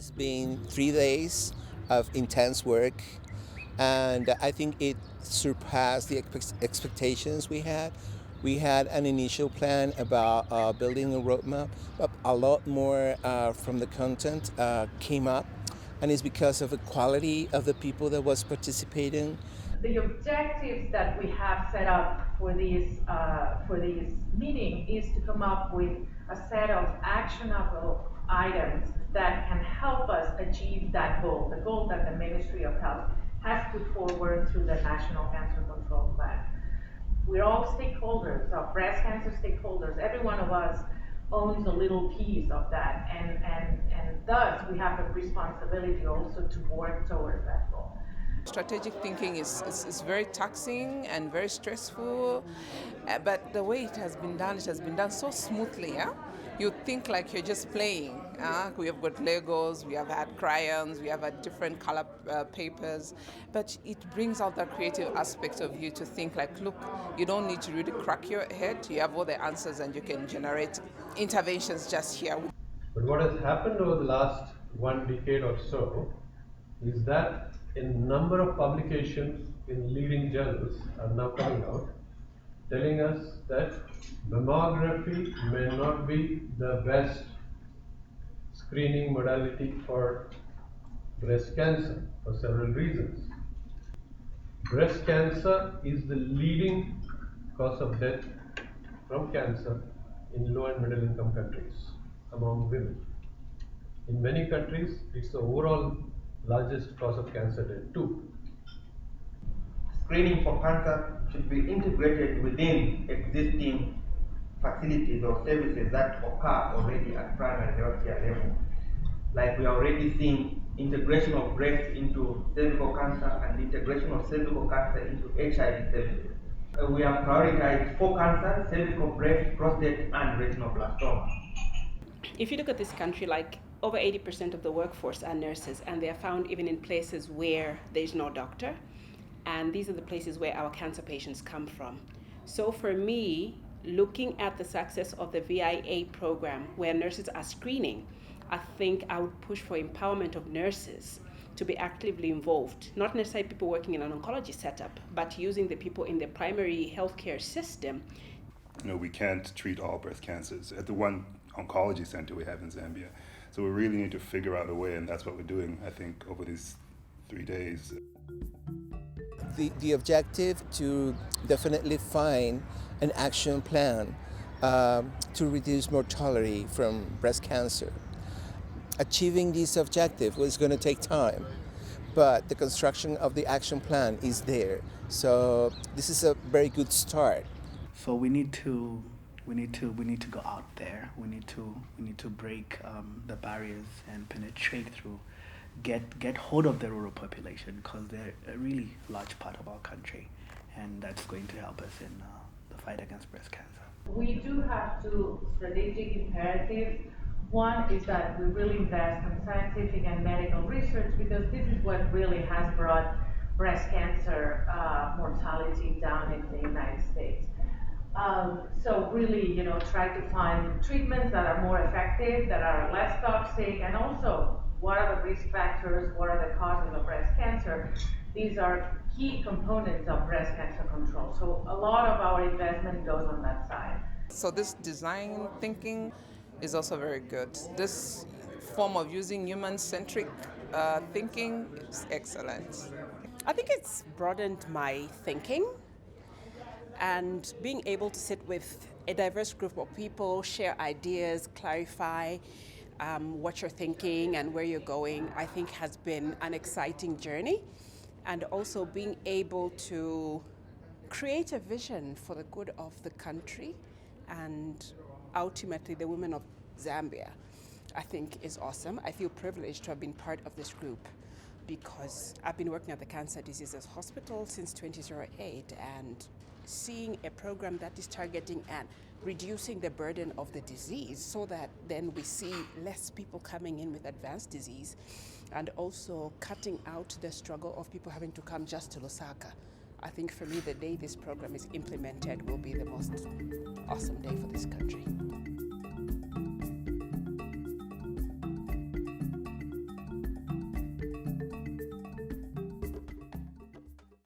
It's been 3 days of intense work, and I think it surpassed the expectations we had. We had an initial plan about building a roadmap, but a lot more from the content came up, and it's because of the quality of the people that was participating. The objectives that we have set up for this meeting is to come up with a set of actionable items that can help us achieve that goal, the goal that the Ministry of Health has put forward through the National Cancer Control Plan. We're all stakeholders, breast cancer stakeholders. Every one of us owns a little piece of that, and thus we have a responsibility also to work towards that goal. Strategic thinking is very taxing and very stressful, but the way it has been done so smoothly. Yeah? You think like you're just playing. We have got Legos, we have had crayons, we have had different color papers, but it brings out that creative aspect of you to think like, look, you don't need to really crack your head, you have all the answers and you can generate interventions just here. But what has happened over the last 1 decade or so is that a number of publications in leading journals are now coming out telling us that mammography may not be the best screening modality for breast cancer for several reasons. Breast cancer is the leading cause of death from cancer in low and middle income countries among women. In many countries, it's the overall largest cause of cancer death too. Screening for cancer should be integrated within existing facilities or services that occur already at primary healthcare level. Like we are already seeing integration of breast into cervical cancer and integration of cervical cancer into HIV services. We have prioritized 4 cancers: cervical, breast, prostate, and retinoblastoma. If you look at this country, like over 80% of the workforce are nurses, and they are found even in places where there's no doctor. And these are the places where our cancer patients come from. So for me, looking at the success of the VIA program where nurses are screening, I think I would push for empowerment of nurses to be actively involved, not necessarily people working in an oncology setup, but using the people in the primary healthcare system. We can't treat all breast cancers at the one oncology center we have in Zambia. So we really need to figure out a way, and that's what we're doing, I think, over these 3 days. The objective to definitely find an action plan to reduce mortality from breast cancer. Achieving this objective was going to take time, but the construction of the action plan is there. So this is a very good start. So we need to go out there. We need to break the barriers and penetrate through. Get hold of the rural population, because they're a really large part of our country, and that's going to help us in the fight against breast cancer. We do have 2 strategic imperatives. One is that we really invest in scientific and medical research, because this is what really has brought breast cancer mortality down in the United States. So really, try to find treatments that are more effective, that are less toxic, and also what are the risk factors, what are the causes of breast cancer. These are key components of breast cancer control. So a lot of our investment goes on that side. So this design thinking is also very good. This form of using human-centric thinking is excellent. I think it's broadened my thinking, and being able to sit with a diverse group of people, share ideas, clarify what you're thinking and where you're going, I think has been an exciting journey. And also being able to create a vision for the good of the country and ultimately the women of Zambia, I think is awesome. I feel privileged to have been part of this group, because I've been working at the Cancer Diseases Hospital since 2008, and seeing a program that is targeting and reducing the burden of the disease, so that then we see less people coming in with advanced disease, and also cutting out the struggle of people having to come just to Lusaka. I think for me, the day this program is implemented will be the most awesome day for this country.